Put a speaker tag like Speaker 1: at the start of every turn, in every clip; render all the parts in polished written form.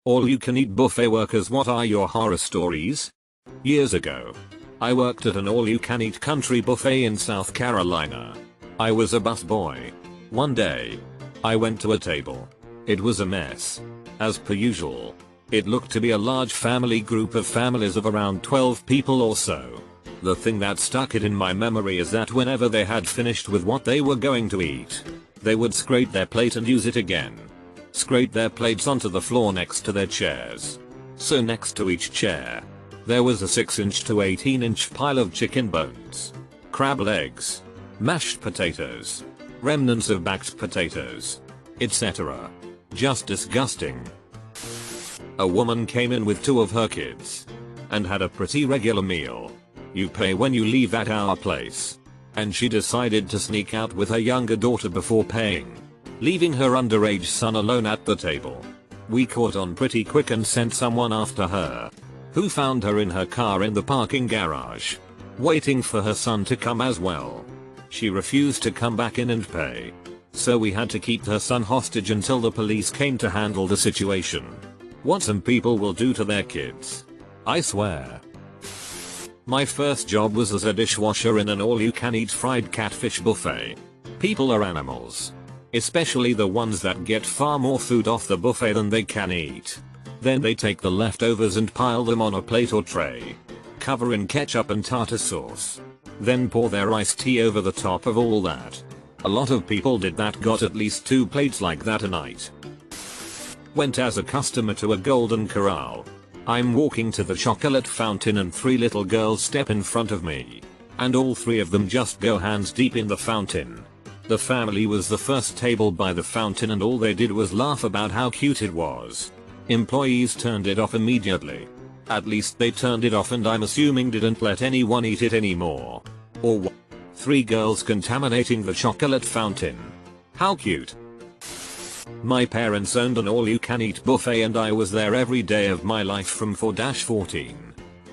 Speaker 1: All-you-can-eat buffet workers, what are your horror stories? Years ago, I worked at an all-you-can-eat country buffet in South Carolina. I was a busboy. One day, I went to a table. It was a mess. As per usual, it looked to be a large family group of families of around 12 people or so. The thing that stuck it in my memory is that whenever they had finished with what they were going to eat, they would scrape their plate and use it again. Scrape their plates onto the floor next to their chairs. So next to each chair, there was a 6-inch to 18-inch pile of chicken bones, crab legs, mashed potatoes, remnants of baked potatoes, etc. Just disgusting. A woman came in with 2 of her kids and had a pretty regular meal. You pay when you leave at our place. And she decided to sneak out with her younger daughter before paying, leaving her underage son alone at the table. We caught on pretty quick and sent someone after her, who found her in her car in the parking garage, waiting for her son to come as well. She refused to come back in and pay, so we had to keep her son hostage until the police came to handle the situation. What some people will do to their kids, I swear. My first job was as a dishwasher in an all-you-can-eat fried catfish buffet. People are animals, especially the ones that get far more food off the buffet than they can eat. Then they take the leftovers and pile them on a plate or tray, cover in ketchup and tartar sauce, then pour their iced tea over the top of all that. A lot of people did that, got at least 2 plates like that a night. Went as a customer to a Golden Corral. I'm walking to the chocolate fountain and 3 little girls step in front of me, and all 3 of them just go hands deep in the fountain. The family was the first table by the fountain and all they did was laugh about how cute it was. Employees turned it off immediately. At least they turned it off, and I'm assuming didn't let anyone eat it anymore. Or what? 3 girls contaminating the chocolate fountain. How cute. My parents owned an all-you-can-eat buffet and I was there every day of my life from 4-14.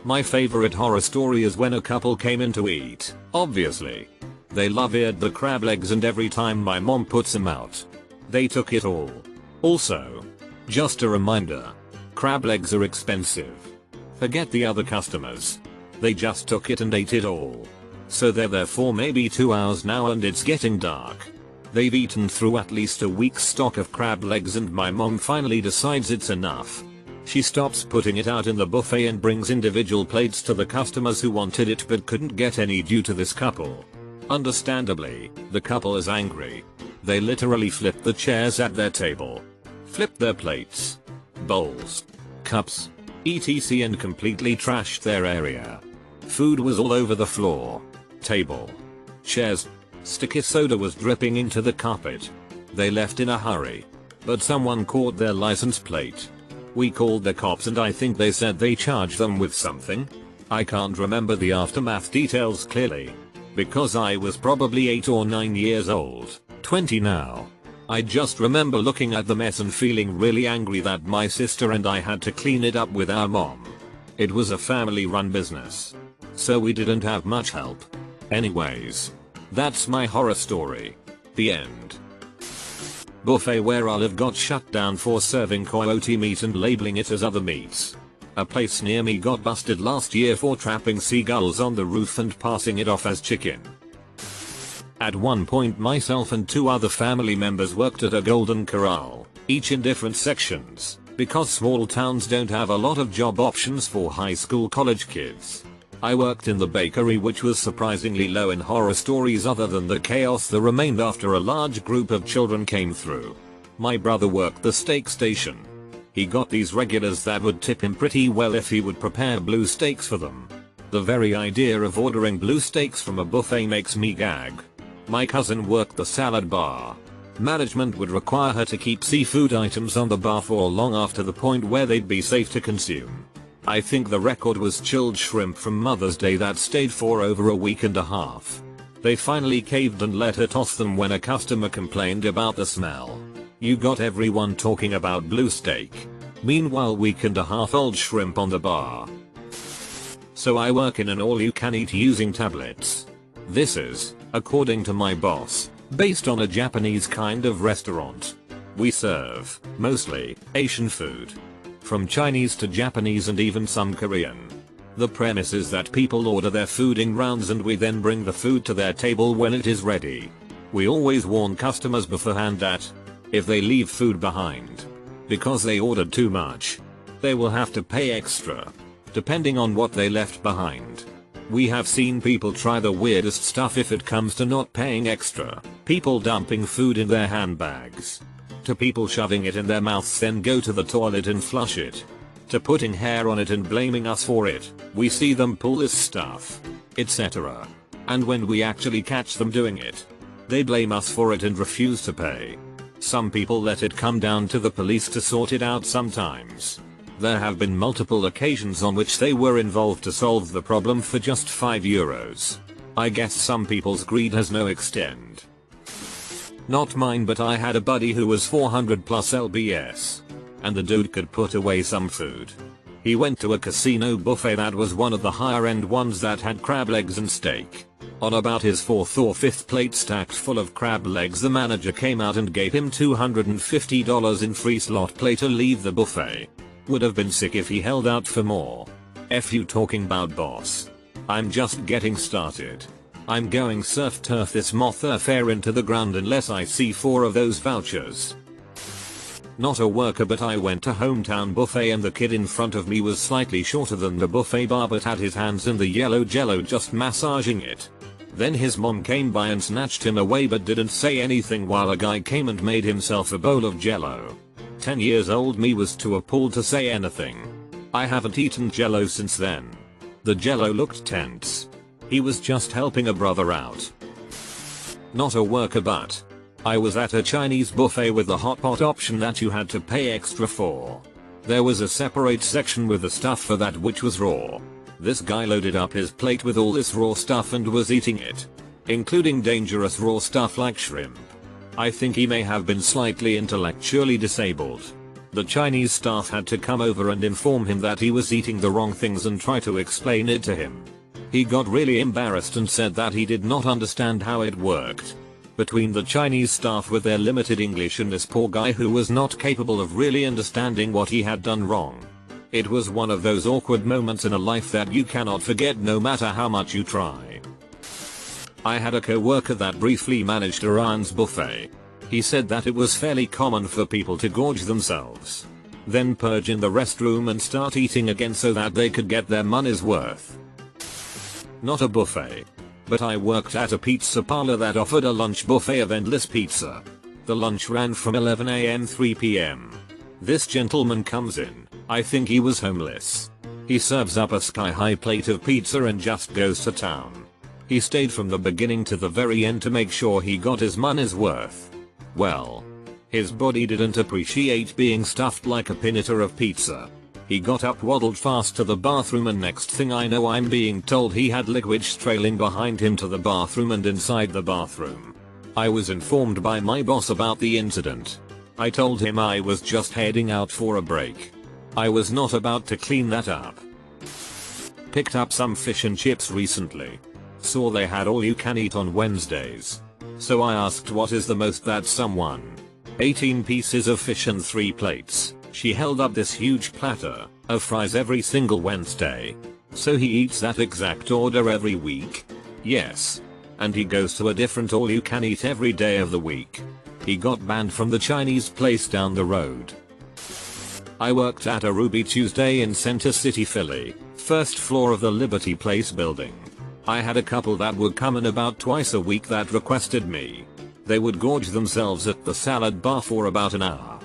Speaker 1: My favorite horror story is when a couple came in to eat. Obviously, they love-eared the crab legs, and every time my mom puts them out, they took it all. Also, just a reminder, crab legs are expensive. Forget the other customers. They just took it and ate it all. So they're there for maybe 2 hours now and it's getting dark. They've eaten through at least a week's stock of crab legs and my mom finally decides it's enough. She stops putting it out in the buffet and brings individual plates to the customers who wanted it but couldn't get any due to this couple. Understandably, the couple is angry. They literally flipped the chairs at their table, flipped their plates, bowls, cups, etc. and completely trashed their area. Food was all over the floor, table, chairs. Sticky soda was dripping into the carpet. They left in a hurry, but someone caught their license plate. We called the cops and I think they said they charged them with something. I can't remember the aftermath details clearly, because I was probably 8 or 9 years old, 20 now. I just remember looking at the mess and feeling really angry that my sister and I had to clean it up with our mom. It was a family-run business, so we didn't have much help. Anyways, that's my horror story. The end. Buffet where I live got shut down for serving coyote meat and labeling it as other meats. A place near me got busted last year for trapping seagulls on the roof and passing it off as chicken. At one point myself and 2 other family members worked at a Golden Corral, each in different sections, because small towns don't have a lot of job options for high school college kids. I worked in the bakery, which was surprisingly low in horror stories other than the chaos that remained after a large group of children came through. My brother worked the steak station. He got these regulars that would tip him pretty well if he would prepare blue steaks for them. The very idea of ordering blue steaks from a buffet makes me gag. My cousin worked the salad bar. Management would require her to keep seafood items on the bar for long after the point where they'd be safe to consume. I think the record was chilled shrimp from Mother's Day that stayed for over a week and a half. They finally caved and let her toss them when a customer complained about the smell. You got everyone talking about blue steak. Meanwhile, week and a half old shrimp on the bar. So I work in an all-you-can-eat using tablets. This is, according to my boss, based on a Japanese kind of restaurant. We serve, mostly, Asian food. from Chinese to Japanese and even some Korean. The premise is that people order their food in rounds and we then bring the food to their table when it is ready. We always warn customers beforehand that if they leave food behind because they ordered too much, they will have to pay extra, depending on what they left behind. We have seen people try the weirdest stuff if it comes to not paying extra. People dumping food in their handbags, to people shoving it in their mouths then go to the toilet and flush it, to putting hair on it and blaming us for it. We see them pull this stuff, etc. And when we actually catch them doing it, they blame us for it and refuse to pay. Some people let it come down to the police to sort it out sometimes. There have been multiple occasions on which they were involved to solve the problem for just €5. I guess some people's greed has no extent. Not mine, but I had a buddy who was 400 plus lbs. And the dude could put away some food. He went to a casino buffet that was one of the higher end ones that had crab legs and steak. On about his 4th or 5th plate stacked full of crab legs, the manager came out and gave him $250 in free slot play to leave the buffet. Would have been sick if he held out for more. F you talking about boss. I'm just getting started. I'm going surf turf this moth affair into the ground unless I see 4 of those vouchers. Not a worker, but I went to hometown buffet and the kid in front of me was slightly shorter than the buffet bar but had his hands in the yellow jello just massaging it. Then his mom came by and snatched him away but didn't say anything while a guy came and made himself a bowl of jello. 10 years old me was too appalled to say anything. I haven't eaten jello since then. The jello looked tense. He was just helping a brother out. Not a worker, but I was at a Chinese buffet with the hot pot option that you had to pay extra for. There was a separate section with the stuff for that which was raw. This guy loaded up his plate with all this raw stuff and was eating it, including dangerous raw stuff like shrimp. I think he may have been slightly intellectually disabled. The Chinese staff had to come over and inform him that he was eating the wrong things and try to explain it to him. He got really embarrassed and said that he did not understand how it worked. Between the Chinese staff with their limited English and this poor guy who was not capable of really understanding what he had done wrong, it was one of those awkward moments in a life that you cannot forget no matter how much you try. I had a co-worker that briefly managed Iran's buffet. He said that it was fairly common for people to gorge themselves, then purge in the restroom and start eating again so that they could get their money's worth. Not a buffet, but I worked at a pizza parlor that offered a lunch buffet of endless pizza. The lunch ran from 11 AM 3 PM. This gentleman comes in, I think he was homeless. He serves up a sky-high plate of pizza and just goes to town. He stayed from the beginning to the very end to make sure he got his money's worth. Well, his body didn't appreciate being stuffed like a pinata of pizza. He got up, waddled fast to the bathroom, and next thing I know I'm being told he had liquid trailing behind him to the bathroom and inside the bathroom. I was informed by my boss about the incident. I told him I was just heading out for a break. I was not about to clean that up. Picked up some fish and chips recently. Saw they had all you can eat on Wednesdays. So I asked what is the most that someone. 18 pieces of fish and 3 plates. She held up this huge platter of fries every single Wednesday. So he eats that exact order every week? Yes. And he goes to a different all you can eat every day of the week. He got banned from the Chinese place down the road. I worked at a Ruby Tuesday in Center City, Philly, first floor of the Liberty Place building. I had a couple that would come in about twice a week that requested me. They would gorge themselves at the salad bar for about an hour.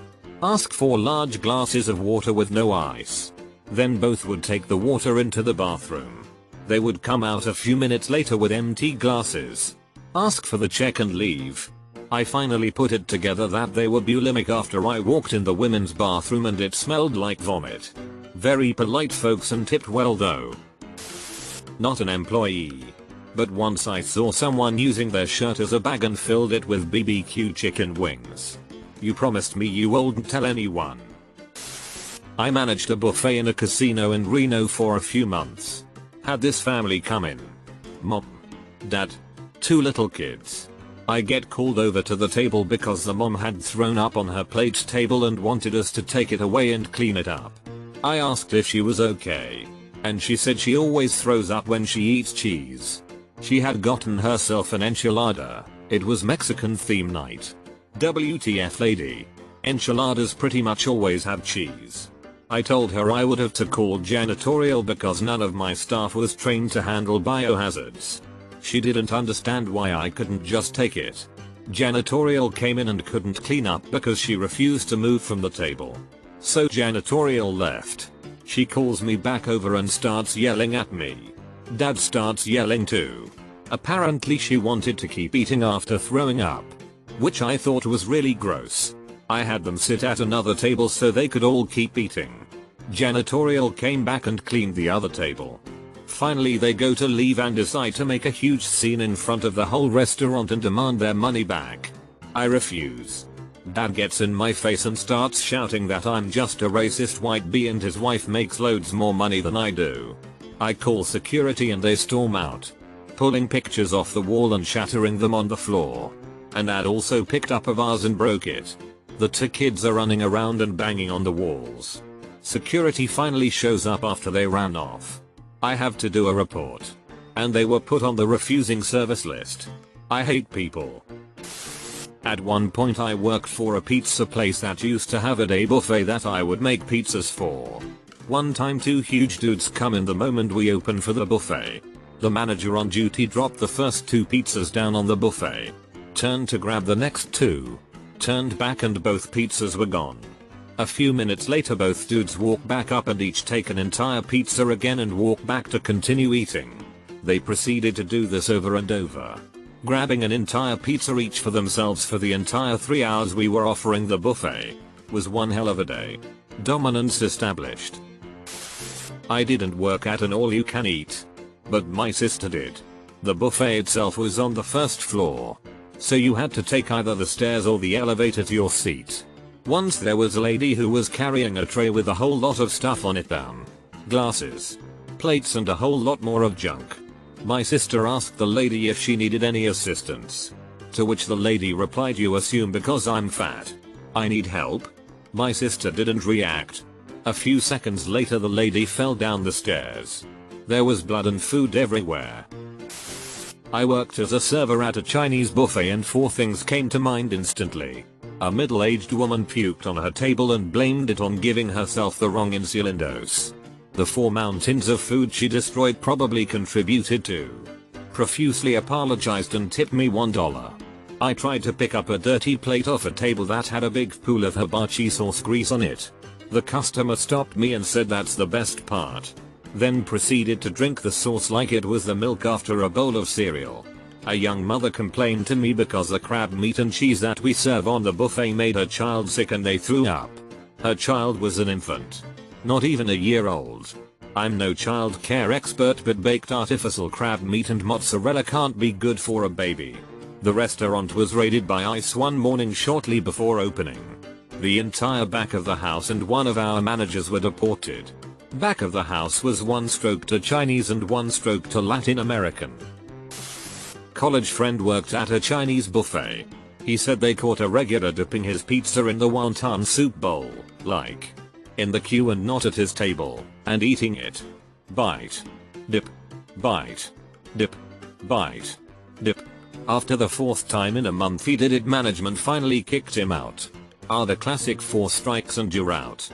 Speaker 1: Ask for large glasses of water with no ice. Then both would take the water into the bathroom. They would come out a few minutes later with empty glasses. Ask for the check and leave. I finally put it together that they were bulimic after I walked in the women's bathroom and it smelled like vomit. Very polite folks and tipped well though. Not an employee. But once I saw someone using their shirt as a bag and filled it with BBQ chicken wings. You promised me you wouldn't tell anyone. I managed a buffet in a casino in Reno for a few months. Had this family come in. Mom, dad, 2 little kids. I get called over to the table because the mom had thrown up on her plate table and wanted us to take it away and clean it up. I asked if she was okay, and she said she always throws up when she eats cheese. She had gotten herself an enchilada. It was Mexican theme night. WTF lady. Enchiladas pretty much always have cheese. I told her I would have to call janitorial because none of my staff was trained to handle biohazards. She didn't understand why I couldn't just take it. Janitorial came in and couldn't clean up because she refused to move from the table. So janitorial left. She calls me back over and starts yelling at me. Dad starts yelling too. Apparently she wanted to keep eating after throwing up, which I thought was really gross. I had them sit at another table so they could all keep eating. Janitorial came back and cleaned the other table. Finally they go to leave and decide to make a huge scene in front of the whole restaurant and demand their money back. I refuse. Dad gets in my face and starts shouting that I'm just a racist white bee and his wife makes loads more money than I do. I call security and they storm out, pulling pictures off the wall and shattering them on the floor. And Dad also picked up a vase and broke it. The two kids are running around and banging on the walls. Security finally shows up after they ran off. I have to do a report. And they were put on the refusing service list. I hate people. At one point I worked for a pizza place that used to have a day buffet that I would make pizzas for. One time two huge dudes come in the moment we open for the buffet. The manager on duty dropped the first two pizzas down on the buffet. Turned to grab the next two. Turned back and both pizzas were gone. A few minutes later both dudes walk back up and each take an entire pizza again and walk back to continue eating. They proceeded to do this over and over, grabbing an entire pizza each for themselves for the entire 3 hours we were offering the buffet. Was one hell of a day. Dominance established. I didn't work at an all-you-can-eat, but my sister did. The buffet itself was on the first floor, so you had to take either the stairs or the elevator to your seat. Once there was a lady who was carrying a tray with a whole lot of stuff on it down. Glasses, plates and a whole lot more of junk. My sister asked the lady if she needed any assistance. To which the lady replied, "You assume because I'm fat I need help?" My sister didn't react. A few seconds later the lady fell down the stairs. There was blood and food everywhere. I worked as a server at a Chinese buffet and 4 things came to mind instantly. A middle-aged woman puked on her table and blamed it on giving herself the wrong insulin dose. The 4 mountains of food she destroyed probably contributed to. Profusely apologized and tipped me $1. I tried to pick up a dirty plate off a table that had a big pool of hibachi sauce grease on it. The customer stopped me and said that's the best part. Then proceeded to drink the sauce like it was the milk after a bowl of cereal. A young mother complained to me because the crab meat and cheese that we serve on the buffet made her child sick and they threw up. Her child was an infant, not even a year old. I'm no child care expert, but baked artificial crab meat and mozzarella can't be good for a baby. The restaurant was raided by ICE one morning shortly before opening. The entire back of the house and one of our managers were deported. Back of the house was 1 stroke to Chinese and 1 stroke to Latin American. College friend worked at a Chinese buffet. He said they caught a regular dipping his pizza in the wonton soup bowl, like in the queue and not at his table, and eating it. Bite. Dip. Bite. Dip. Bite. Dip. After the 4th time in a month he did it, management finally kicked him out. Are the classic 4 strikes and you're out.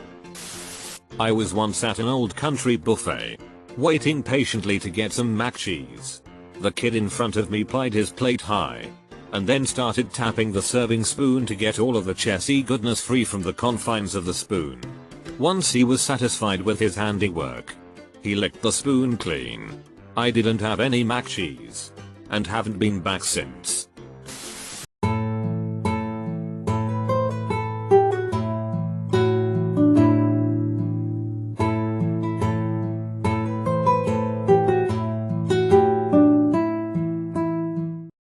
Speaker 1: I was once at an old country buffet, waiting patiently to get some mac cheese. The kid in front of me plied his plate high, and then started tapping the serving spoon to get all of the chessy goodness free from the confines of the spoon. Once he was satisfied with his handiwork, he licked the spoon clean. I didn't have any mac cheese, and haven't been back since.